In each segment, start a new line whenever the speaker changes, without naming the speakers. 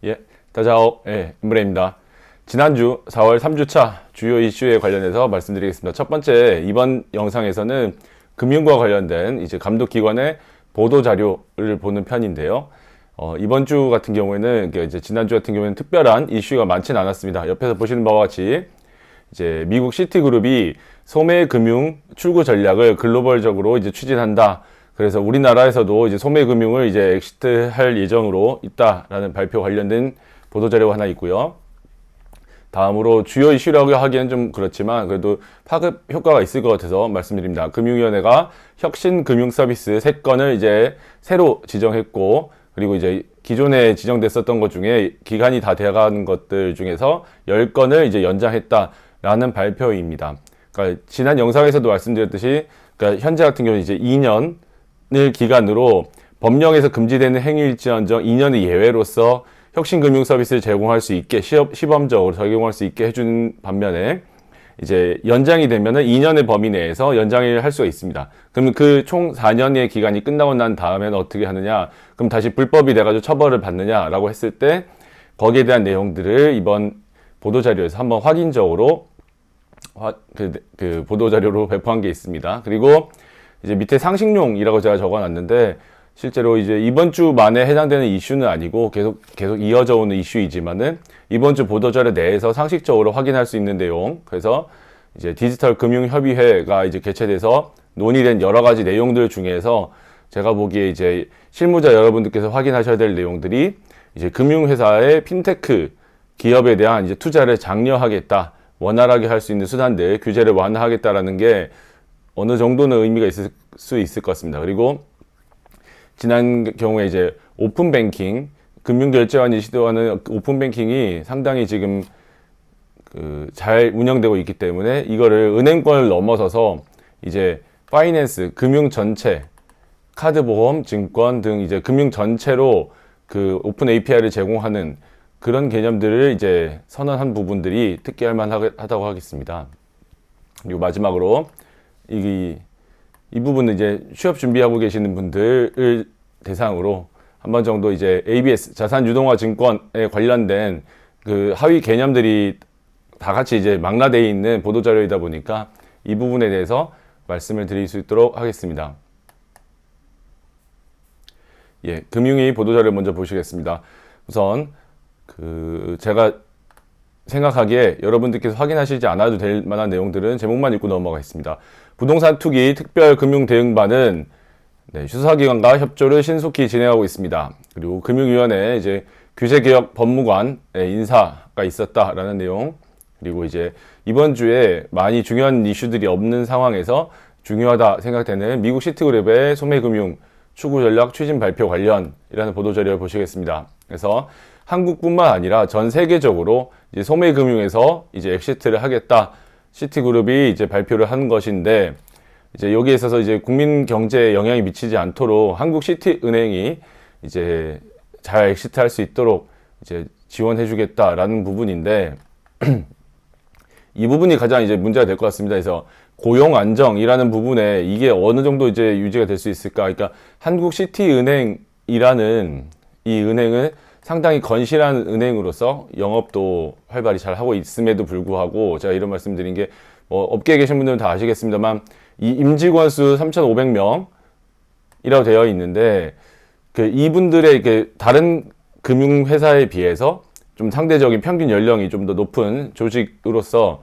예, 다자오, 임브레입니다. 지난주 4월 3주차 주요 이슈에 관련해서 말씀드리겠습니다. 첫 번째, 이번 영상에서는 금융과 관련된 이제 감독기관의 보도 자료를 보는 편인데요. 이번 주 같은 경우에는, 이제 지난주 같은 경우에는 특별한 이슈가 많지는 않았습니다. 옆에서 보시는 바와 같이, 이제 미국 시티그룹이 소매 금융 출구 전략을 글로벌적으로 이제 추진한다. 그래서 우리나라에서도 이제 소매금융을 이제 엑시트할 예정으로 있다라는 발표 관련된 보도자료가 하나 있고요. 다음으로 주요 이슈라고 하기엔 좀 그렇지만 그래도 파급 효과가 있을 것 같아서 말씀드립니다. 금융위원회가 혁신금융서비스 3건을 이제 새로 지정했고, 그리고 이제 기존에 지정됐었던 것 중에 기간이 다 돼가는 것들 중에서 10건을 이제 연장했다라는 발표입니다. 그러니까 지난 영상에서도 말씀드렸듯이, 그러니까 현재 같은 경우는 이제 2년 을 기간으로 법령에서 금지되는 행위일지언정 2년의 예외로서 혁신금융 서비스를 제공할 수 있게 시범적으로 적용할 수 있게 해주는 반면에, 이제 연장이 되면은 2년의 범위 내에서 연장을 할 수가 있습니다. 그럼 그 총 4년의 기간이 끝나고 난 다음에는 어떻게 하느냐? 그럼 다시 불법이 돼가지고 처벌을 받느냐라고 했을 때 거기에 대한 내용들을 이번 보도자료에서 한번 확인적으로 그 보도자료로 배포한 게 있습니다. 그리고 이제 밑에 상식용이라고 제가 적어놨는데, 실제로 이제 이번 주만에 해당되는 이슈는 아니고 계속 이어져 오는 이슈이지만은 이번 주 보도자료 내에서 상식적으로 확인할 수 있는 내용. 그래서 이제 디지털 금융협의회가 이제 개최돼서 논의된 여러 가지 내용들 중에서 제가 보기에 이제 실무자 여러분들께서 확인하셔야 될 내용들이, 이제 금융회사의 핀테크 기업에 대한 이제 투자를 장려하겠다, 원활하게 할 수 있는 수단들, 규제를 완화하겠다라는 게 어느 정도는 의미가 있을 수 있을 것 같습니다. 그리고 지난 경우에 이제 오픈뱅킹, 금융결제원이 시도하는 오픈뱅킹이 상당히 지금 잘 운영되고 있기 때문에 이거를 은행권을 넘어서서 이제 파이낸스, 금융 전체, 카드보험, 증권 등 이제 금융 전체로 그 오픈 API를 제공하는 그런 개념들을 이제 선언한 부분들이 특기할 만하다고 하겠습니다. 그리고 마지막으로 이 부분은 이제 취업 준비하고 계시는 분들을 대상으로 한번 정도 이제 ABS 자산 유동화 증권에 관련된 그 하위 개념들이 다 같이 이제 망라되어 있는 보도자료이다 보니까 이 부분에 대해서 말씀을 드릴 수 있도록 하겠습니다. 예, 금융위 보도자료 먼저 보시겠습니다. 우선 제가 생각하기에 여러분들께서 확인하시지 않아도 될 만한 내용들은 제목만 읽고 넘어가겠습니다. 부동산 투기 특별금융대응반은 수사기관과 협조를 신속히 진행하고 있습니다. 그리고 금융위원회에 이제 규제개혁 법무관 인사가 있었다라는 내용. 그리고 이제 이번 주에 많이 중요한 이슈들이 없는 상황에서 중요하다 생각되는 미국 시티그룹의 소매금융 추구 전략 추진 발표 관련이라는 보도자료를 보시겠습니다. 그래서 한국뿐만 아니라 전 세계적으로 이제 소매금융에서 이제 엑시트를 하겠다, 시티그룹이 이제 발표를 한 것인데, 이제 여기에 있어서 이제 국민 경제에 영향이 미치지 않도록 한국시티은행이 이제 잘 엑시트할 수 있도록 이제 지원해주겠다라는 부분인데, 이 부분이 가장 이제 문제가 될 것 같습니다. 그래서 고용 안정이라는 부분에 이게 어느 정도 이제 유지가 될 수 있을까? 그러니까 한국시티은행이라는 이 은행은 상당히 건실한 은행으로서 영업도 활발히 잘 하고 있음에도 불구하고, 제가 이런 말씀드린 게 뭐 업계에 계신 분들은 다 아시겠습니다만, 이 임직원 수 3,500명이라고 되어 있는데, 이분들의 이렇게 다른 금융회사에 비해서 좀 상대적인 평균 연령이 좀 더 높은 조직으로서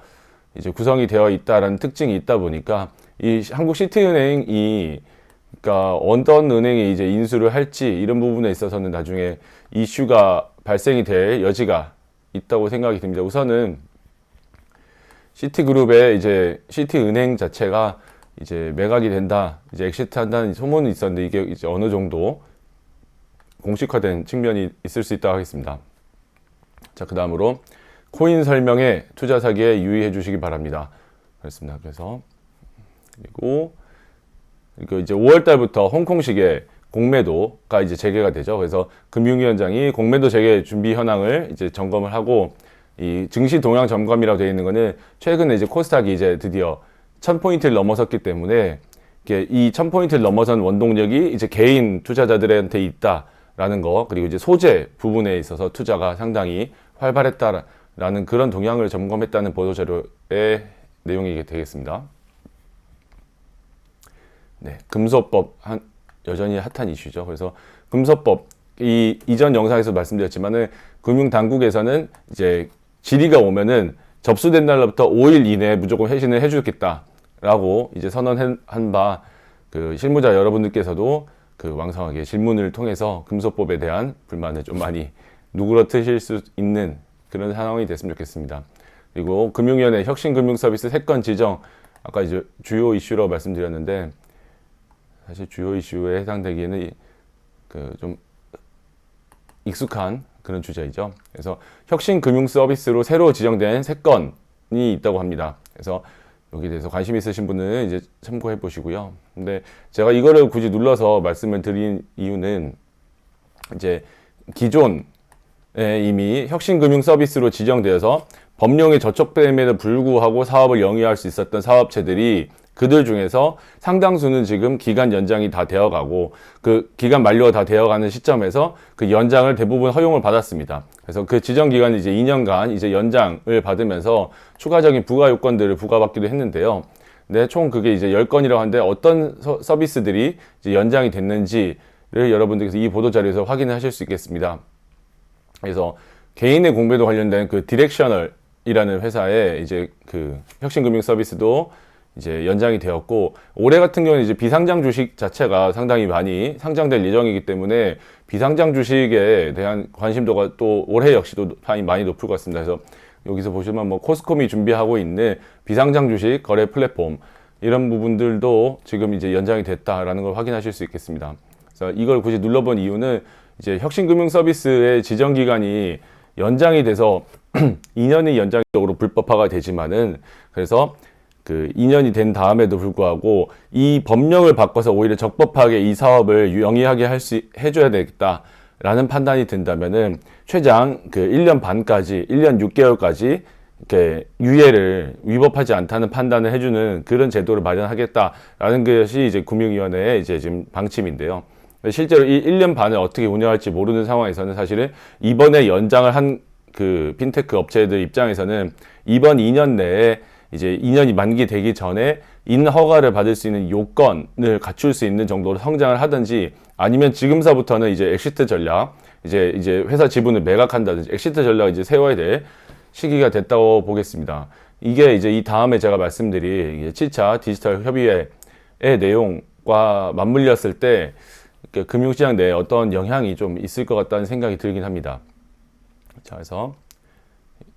이제 구성이 되어 있다라는 특징이 있다 보니까, 이 한국시티은행이 그러니까 어떤 은행이 이제 인수를 할지 이런 부분에 있어서는 나중에 이슈가 발생이 될 여지가 있다고 생각이 듭니다. 우선은 시티그룹의 이제 시티은행 자체가 이제 매각이 된다, 이제 엑시트한다는 소문이 있었는데, 이게 이제 어느 정도 공식화된 측면이 있을 수 있다고 하겠습니다. 자, 그 다음으로 코인 설명에 투자 사기에 유의해 주시기 바랍니다. 그렇습니다. 그래서 그리고 이제 5월 달부터 홍콩식의 공매도가 이제 재개가 되죠. 그래서 금융위원장이 공매도 재개 준비 현황을 이제 점검을 하고, 이 증시 동향 점검이라고 되어 있는 거는 최근에 이제 코스닥이 이제 드디어 1000포인트를 넘어섰기 때문에, 이 1000포인트를 넘어선 원동력이 이제 개인 투자자들한테 있다 있다라는 거, 그리고 이제 소재 부분에 있어서 투자가 상당히 활발했다라는 그런 동향을 점검했다는 보도자료의 내용이 되겠습니다. 네, 금소법 여전히 핫한 이슈죠. 그래서 금소법 이전 영상에서 말씀드렸지만은 금융당국에서는 이제 질의가 오면은 접수된 날로부터 5일 이내에 무조건 회신을 해주겠다라고 이제 선언한 바 그 실무자 여러분들께서도 그 왕성하게 질문을 통해서 금소법에 대한 불만을 좀 많이 누그러뜨실 수 있는 그런 상황이 됐으면 좋겠습니다. 그리고 금융위원회 혁신금융서비스 3건 지정, 아까 이제 주요 이슈로 말씀드렸는데 사실 주요 이슈에 해당되기에는 그 좀 익숙한 그런 주제이죠. 그래서 혁신금융서비스로 새로 지정된 3건이 있다고 합니다. 그래서 여기에 대해서 관심 있으신 분은 이제 참고해 보시고요. 근데 제가 이거를 굳이 눌러서 말씀을 드린 이유는 이제 기존에 이미 혁신금융서비스로 지정되어서 법령에 저촉됨에도 불구하고 사업을 영위할 수 있었던 사업체들이 그들 중에서 상당수는 지금 기간 연장이 다 되어가고 그 기간 만료가 다 되어가는 시점에서 그 연장을 대부분 허용을 받았습니다. 그래서 그 지정 기간이 이제 2년간 이제 연장을 받으면서 추가적인 부가 요건들을 부과받기도 했는데요. 네, 총 그게 이제 10건이라고 하는데 어떤 서비스들이 이제 연장이 됐는지를 여러분들께서 이 보도자료에서 확인을 하실 수 있겠습니다. 그래서 개인의 공매도 관련된 그 디렉셔널이라는 회사에 이제 그 혁신금융 서비스도 이제 연장이 되었고, 올해 같은 경우는 이제 비상장 주식 자체가 상당히 많이 상장될 예정이기 때문에 비상장 주식에 대한 관심도가 또 올해 역시도 많이 높을 것 같습니다. 그래서 여기서 보시면 뭐 코스콤이 준비하고 있는 비상장 주식 거래 플랫폼 이런 부분들도 지금 이제 연장이 됐다라는 걸 확인하실 수 있겠습니다. 그래서 이걸 굳이 눌러본 이유는 이제 혁신금융 서비스의 지정 기간이 연장이 돼서 2년이 연장적으로 불법화가 되지만은, 그래서 그 2년이 된 다음에도 불구하고 이 법령을 바꿔서 오히려 적법하게 이 사업을 영위하게 해줘야 되겠다라는 판단이 든다면은 최장 그 1년 반까지, 1년 6개월까지 이렇게 유예를 위법하지 않다는 판단을 해주는 그런 제도를 마련하겠다라는 것이 이제 금융위원회의 이제 지금 방침인데요. 실제로 이 1년 반을 어떻게 운영할지 모르는 상황에서는 사실은 이번에 연장을 한 그 핀테크 업체들 입장에서는 이번 2년 내에 이제 2년이 만기되기 전에 인허가를 받을 수 있는 요건을 갖출 수 있는 정도로 성장을 하든지, 아니면 지금서부터는 이제 엑시트 전략, 이제 회사 지분을 매각한다든지 엑시트 전략을 이제 세워야 될 시기가 됐다고 보겠습니다. 이게 이제 이 다음에 제가 말씀드릴 7차 디지털 협의회의 내용과 맞물렸을 때 금융시장 내에 어떤 영향이 좀 있을 것 같다는 생각이 들긴 합니다. 자, 그래서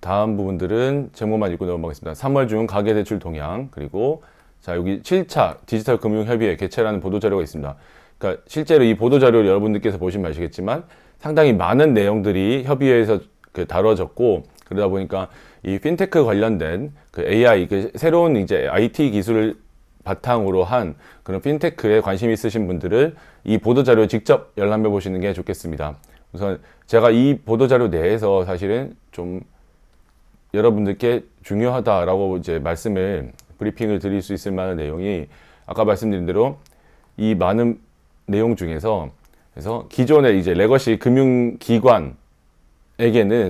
다음 부분들은 제목만 읽고 넘어가겠습니다. 3월 중 가계대출 동향, 그리고 자 여기 7차 디지털 금융협의회 개최라는 보도자료가 있습니다. 그러니까 실제로 이 보도자료를 여러분들께서 보시면 아시겠지만 상당히 많은 내용들이 협의회에서 다뤄졌고, 그러다 보니까 이 핀테크 관련된 그 AI, 그 새로운 이제 IT 기술을 바탕으로 한 그런 핀테크에 관심 있으신 분들은 이 보도자료 직접 열람해 보시는 게 좋겠습니다. 우선 제가 이 보도자료 내에서 사실은 좀 여러분들께 중요하다라고 이제 브리핑을 드릴 수 있을 만한 내용이, 아까 말씀드린 대로 이 많은 내용 중에서, 그래서 기존의 이제 레거시 금융기관에게는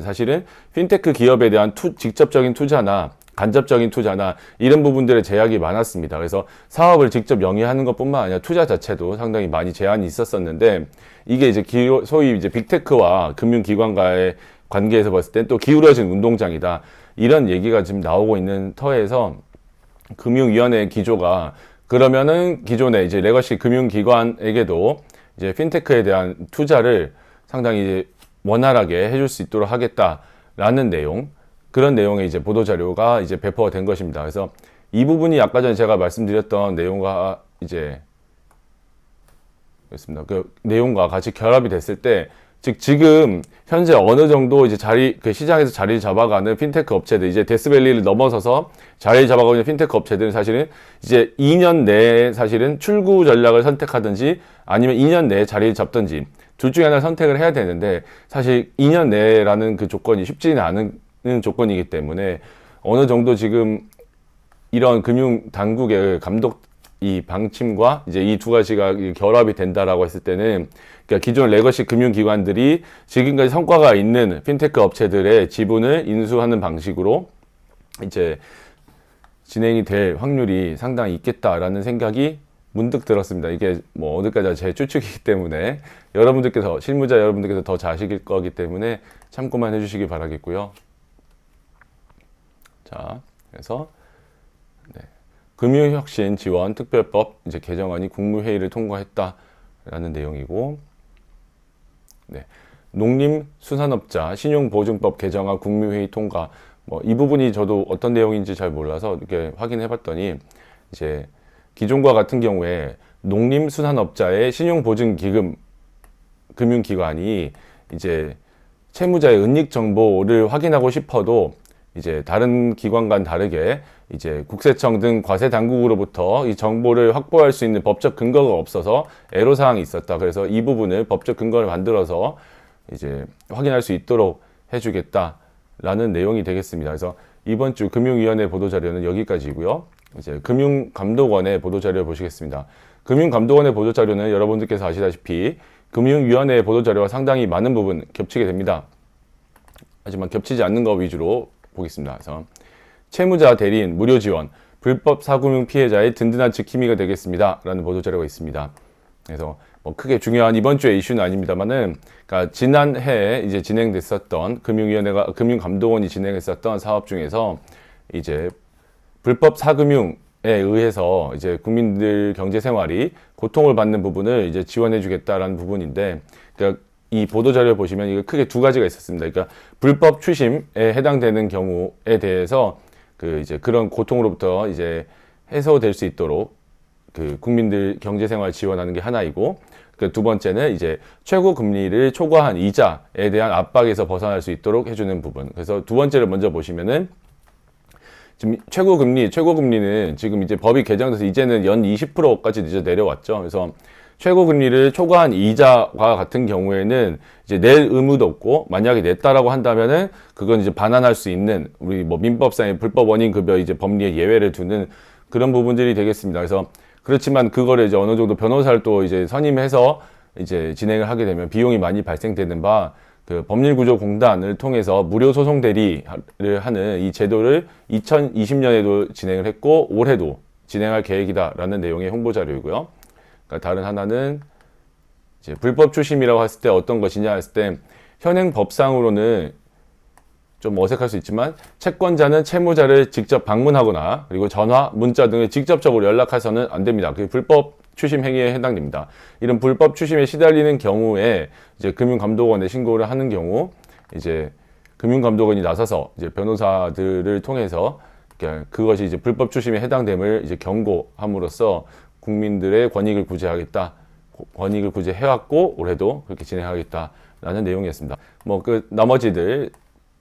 사실은 핀테크 기업에 대한 직접적인 투자나 간접적인 투자나 이런 부분들의 제약이 많았습니다. 그래서 사업을 직접 영위하는 것뿐만 아니라 투자 자체도 상당히 많이 제한이 있었었는데, 이게 이제 소위 이제 빅테크와 금융기관과의 관계에서 봤을 땐 또 기울어진 운동장이다, 이런 얘기가 지금 나오고 있는 터에서 금융위원회의 기조가, 그러면은 기존의 이제 레거시 금융기관에게도 이제 핀테크에 대한 투자를 상당히 이제 원활하게 해줄 수 있도록 하겠다라는 내용, 그런 내용의 이제 보도자료가 이제 배포가 된 것입니다. 그래서 이 부분이 아까 전에 제가 말씀드렸던 내용과 이제 그렇습니다. 그 내용과 같이 결합이 됐을 때, 즉 지금 현재 어느 정도 이제 시장에서 자리를 잡아가는 핀테크 업체들, 이제 데스밸리를 넘어서서 자리를 잡아가고 있는 핀테크 업체들은 사실은 이제 2년 내에 사실은 출구 전략을 선택하든지 아니면 2년 내에 자리를 잡든지 둘 중에 하나를 선택을 해야 되는데, 사실 2년 내라는 그 조건이 쉽지는 않은 조건이기 때문에 어느 정도 지금 이런 금융 당국의 감독 이 방침과 이제 이 두 가지가 결합이 된다라고 했을 때는, 그러니까 기존 레거시 금융기관들이 지금까지 성과가 있는 핀테크 업체들의 지분을 인수하는 방식으로 이제 진행이 될 확률이 상당히 있겠다라는 생각이 문득 들었습니다. 이게 뭐 어디까지 제 추측이기 때문에 여러분들께서, 실무자 여러분들께서 더 잘 아실 거기 때문에 참고만 해주시기 바라겠고요. 자, 그래서 네. 금융혁신 지원 특별법 이제 개정안이 국무회의를 통과했다라는 내용이고, 네. 농림수산업자 신용보증법 개정안 국무회의 통과. 뭐 이 부분이 저도 어떤 내용인지 잘 몰라서 이렇게 확인해 봤더니, 이제 기존과 같은 경우에 농림수산업자의 신용보증기금 금융기관이 이제 채무자의 은닉 정보를 확인하고 싶어도 이제 다른 기관과는 다르게 이제 국세청 등 과세 당국으로부터 이 정보를 확보할 수 있는 법적 근거가 없어서 애로사항이 있었다. 그래서 이 부분을 법적 근거를 만들어서 이제 확인할 수 있도록 해주겠다라는 내용이 되겠습니다. 그래서 이번 주 금융위원회 보도자료는 여기까지고요. 이제 금융감독원의 보도자료를 보시겠습니다. 금융감독원의 보도자료는 여러분들께서 아시다시피 금융위원회의 보도자료와 상당히 많은 부분 겹치게 됩니다. 하지만 겹치지 않는 거 위주로 보겠습니다. 그래서 채무자 대리인 무료 지원, 불법 사금융 피해자의 든든한 지킴이가 되겠습니다. 라는 보도자료가 있습니다. 그래서 뭐 크게 중요한 이번 주의 이슈는 아닙니다만은, 그러니까 지난해에 이제 진행됐었던 금융위원회가, 금융감독원이 진행했었던 사업 중에서 이제 불법 사금융에 의해서 이제 국민들 경제 생활이 고통을 받는 부분을 이제 지원해 주겠다라는 부분인데, 그러니까 이 보도자료를 보시면 이거 크게 두 가지가 있었습니다. 그러니까 불법 추심에 해당되는 경우에 대해서 그 이제 그런 고통으로부터 이제 해소될 수 있도록 그 국민들 경제 생활 지원하는 게 하나이고, 그 두 번째는 이제 최고 금리를 초과한 이자에 대한 압박에서 벗어날 수 있도록 해주는 부분. 그래서 두 번째를 먼저 보시면은, 지금 최고금리는 지금 이제 법이 개정돼서 이제는 연 20%까지 이제 내려왔죠. 그래서 최고금리를 초과한 이자와 같은 경우에는 이제 낼 의무도 없고, 만약에 냈다라고 한다면은 그건 이제 반환할 수 있는, 우리 뭐 민법상의 불법 원인급여 이제 법리에 예외를 두는 그런 부분들이 되겠습니다. 그래서 그렇지만 그거를 이제 어느 정도 변호사를 또 이제 선임해서 이제 진행을 하게 되면 비용이 많이 발생되는 바, 그 법률구조공단을 통해서 무료 소송 대리를 하는 이 제도를 2020년에도 진행을 했고 올해도 진행할 계획이다라는 내용의 홍보 자료이고요. 그러니까 다른 하나는 이제 불법 추심이라고 했을 때 어떤 것이냐 했을 때, 현행 법상으로는 좀 어색할 수 있지만 채권자는 채무자를 직접 방문하거나 그리고 전화, 문자 등을 직접적으로 연락해서는 안 됩니다. 그게 불법 추심 행위에 해당됩니다. 이런 불법 추심에 시달리는 경우에 이제 금융감독원에 신고를 하는 경우, 이제 금융감독원이 나서서 이제 변호사들을 통해서 그것이 이제 불법 추심에 해당됨을 이제 경고함으로써 국민들의 권익을 구제하겠다, 권익을 구제해왔고 올해도 그렇게 진행하겠다라는 내용이었습니다. 뭐 그 나머지들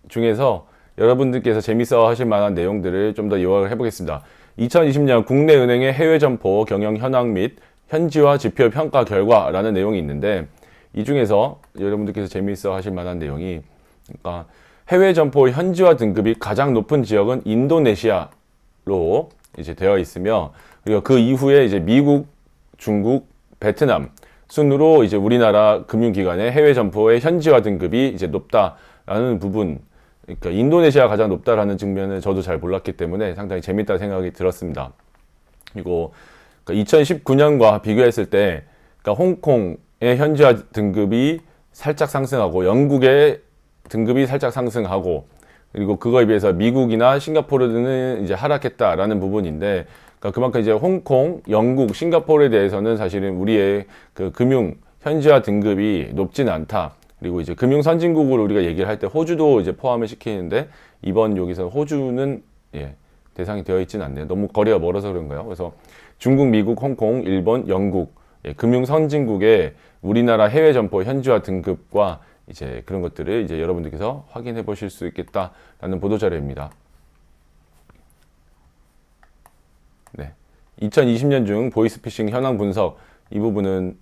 중에서 여러분들께서 재밌어 하실 만한 내용들을 좀 더 요약을 해보겠습니다. 2020년 국내 은행의 해외 점포 경영 현황 및 현지화 지표 평가 결과라는 내용이 있는데, 이 중에서 여러분들께서 재미있어 하실 만한 내용이, 그러니까 해외 점포 현지화 등급이 가장 높은 지역은 인도네시아로 이제 되어 있으며, 그리고 그 이후에 이제 미국, 중국, 베트남 순으로 이제 우리나라 금융기관의 해외 점포의 현지화 등급이 이제 높다라는 부분. 그러니까 인도네시아가 가장 높다라는 측면을 저도 잘 몰랐기 때문에 상당히 재밌다 생각이 들었습니다. 그리고 2019년과 비교했을 때, 그러니까 홍콩의 현지화 등급이 살짝 상승하고 영국의 등급이 살짝 상승하고, 그리고 그거에 비해서 미국이나 싱가포르는 이제 하락했다라는 부분인데, 그러니까 그만큼 이제 홍콩, 영국, 싱가포르에 대해서는 사실은 우리의 그 금융 현지화 등급이 높지는 않다. 그리고 이제 금융 선진국으로 우리가 얘기를 할 때 호주도 이제 포함을 시키는데, 이번 여기서 호주는 대상이 되어 있지는 않네요. 너무 거리가 멀어서 그런가요? 그래서 중국, 미국, 홍콩, 일본, 영국 금융 선진국의 우리나라 해외 점포 현지화 등급과 이제 그런 것들을 이제 여러분들께서 확인해 보실 수 있겠다라는 보도 자료입니다. 네. 2020년 중 보이스피싱 현황 분석, 이 부분은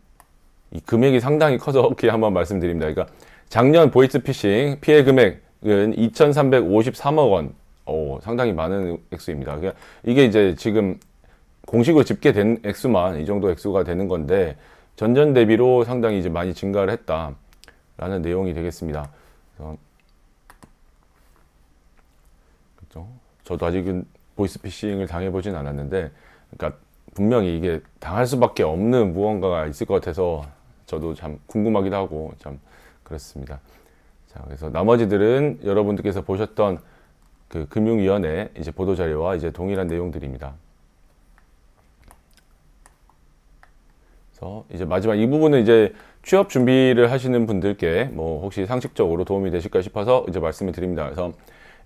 이 금액이 상당히 커서 이렇게 한번 말씀드립니다. 그러니까 작년 보이스피싱 피해 금액은 2,353억 원. 상당히 많은 액수입니다. 그러니까 이게 이제 지금 공식으로 집계된 액수만 이 정도 액수가 되는 건데 전년 대비로 상당히 이제 많이 증가를 했다라는 내용이 되겠습니다. 그래서 그렇죠? 저도 아직은 보이스피싱을 당해보진 않았는데, 그러니까 분명히 이게 당할 수밖에 없는 무언가가 있을 것 같아서 저도 참 궁금하기도 하고 참 그렇습니다. 자, 그래서 나머지들은 여러분들께서 보셨던 그 금융위원회 이제 보도자료와 이제 동일한 내용들입니다. 그래서 이제 마지막 이 부분은 이제 취업 준비를 하시는 분들께 뭐 혹시 상식적으로 도움이 되실까 싶어서 이제 말씀을 드립니다. 그래서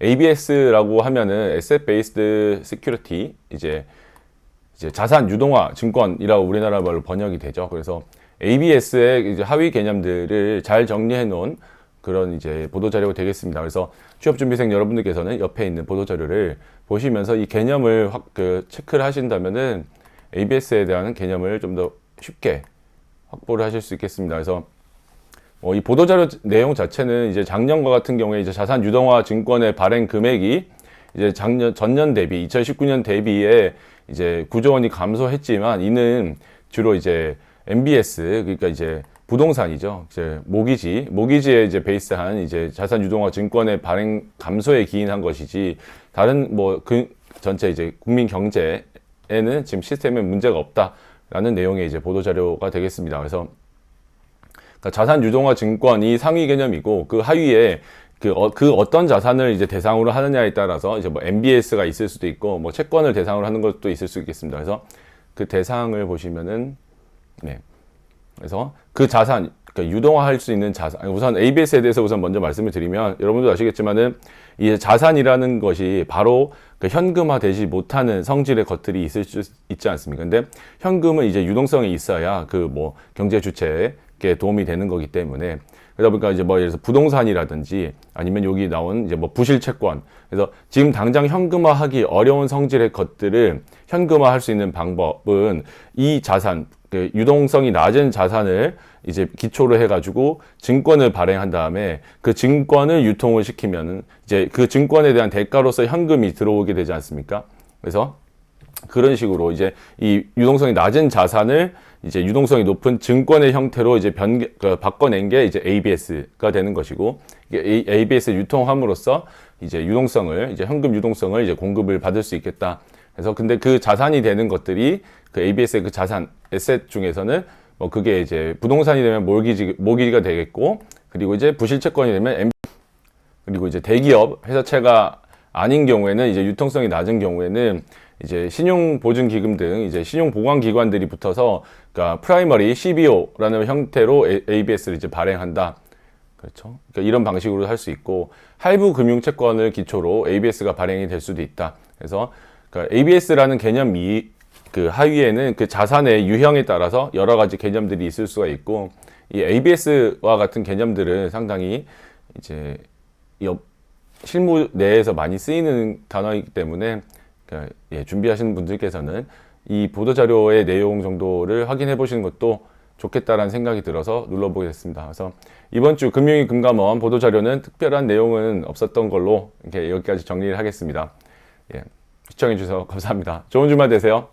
ABS라고 하면은 Asset Based Security, 이제 자산 유동화 증권이라고 우리나라 말로 번역이 되죠. 그래서 ABS의 이제 하위 개념들을 잘 정리해 놓은 그런 이제 보도 자료가 되겠습니다. 그래서 취업 준비생 여러분들께서는 옆에 있는 보도 자료를 보시면서 이 개념을 체크를 하신다면은 ABS에 대한 개념을 좀 더 쉽게 확보를 하실 수 있겠습니다. 그래서 이 보도자료 내용 자체는 이제 작년과 같은 경우에 이제 자산 유동화 증권의 발행 금액이 이제 전년 대비 2019년 대비에 이제 9조 원이 감소했지만 이는 주로 이제 MBS, 그러니까 이제 부동산이죠. 이제 모기지에 이제 베이스한 이제 자산 유동화 증권의 발행 감소에 기인한 것이지, 다른 뭐 그 전체 이제 국민 경제에는 지금 시스템에 문제가 없다라는 내용의 이제 보도 자료가 되겠습니다. 그래서 자산 유동화 증권이 상위 개념이고 그 하위에 그 어떤 자산을 이제 대상으로 하느냐에 따라서 이제 뭐 MBS가 있을 수도 있고 뭐 채권을 대상으로 하는 것도 있을 수 있겠습니다. 그래서 그 대상을 보시면은, 네. 그래서 그 자산, 그러니까 유동화할 수 있는 자산, 우선 ABS에 대해서 우선 먼저 말씀을 드리면 여러분도 아시겠지만은 이 자산이라는 것이 바로 그 현금화되지 못하는 성질의 것들이 있을 수 있지 않습니까? 근데 현금은 이제 유동성이 있어야 그 뭐 경제 주체에 도움이 되는 거기 때문에, 그러다 보니까 이제 뭐 예를 들어서 부동산이라든지 아니면 여기 나온 이제 뭐 부실 채권, 그래서 지금 당장 현금화하기 어려운 성질의 것들을 현금화할 수 있는 방법은 이 자산, 그 유동성이 낮은 자산을 이제 기초로 해가지고 증권을 발행한 다음에 그 증권을 유통을 시키면은 이제 그 증권에 대한 대가로서 현금이 들어오게 되지 않습니까? 그래서 그런 식으로 이제 이 유동성이 낮은 자산을 이제 유동성이 높은 증권의 형태로 이제 바꿔낸 게 이제 ABS가 되는 것이고, 이게 ABS를 유통함으로써 이제 유동성을, 이제 현금 유동성을 이제 공급을 받을 수 있겠다. 그래서 근데 그 자산이 되는 것들이 그 ABS의 그 자산, 에셋 중에서는 뭐 그게 이제 부동산이 되면 모기지가 되겠고, 그리고 이제 부실채권이 되면 그리고 이제 대기업 회사채가 아닌 경우에는 이제 유통성이 낮은 경우에는 이제 신용보증기금 등 이제 신용보관기관들이 붙어서, 그러니까 프라이머리 CBO라는 형태로 ABS를 이제 발행한다. 그렇죠. 그러니까 이런 방식으로 할 수 있고, 할부 금융채권을 기초로 ABS가 발행이 될 수도 있다. 그래서 그러니까 ABS라는 개념이 그 하위에는 그 자산의 유형에 따라서 여러 가지 개념들이 있을 수가 있고, 이 ABS와 같은 개념들은 상당히 이제 실무 내에서 많이 쓰이는 단어이기 때문에, 그러니까 준비하시는 분들께서는 이 보도자료의 내용 정도를 확인해 보시는 것도 좋겠다라는 생각이 들어서 눌러보게 됐습니다. 그래서 이번 주 금융위 금감원 보도자료는 특별한 내용은 없었던 걸로 이렇게 여기까지 정리를 하겠습니다. 시청해 주셔서 감사합니다. 좋은 주말 되세요.